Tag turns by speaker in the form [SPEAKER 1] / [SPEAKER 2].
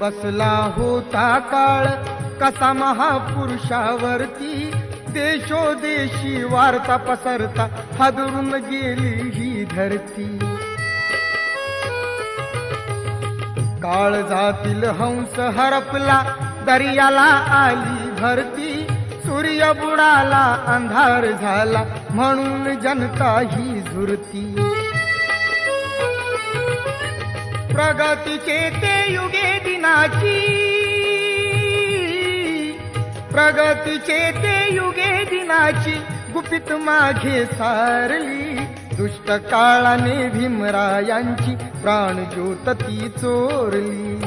[SPEAKER 1] बसला होता काळ कसा महापुरुषावरती, देशोदेशी वार्ता पसरता हादरून गेली ही धरती. काळजातील हंस हरपला दर्याला आली भरती, सूर्य बुडाला अंधार झाला म्हणून जनता ही झुरती. प्रगतीचे ते युगे दिनाची, प्रगतीचे ते युगे दिनाची गुपित मागे सारली. दुष्ट काळाने भीमरायांची प्राणज्योत ती चोरली.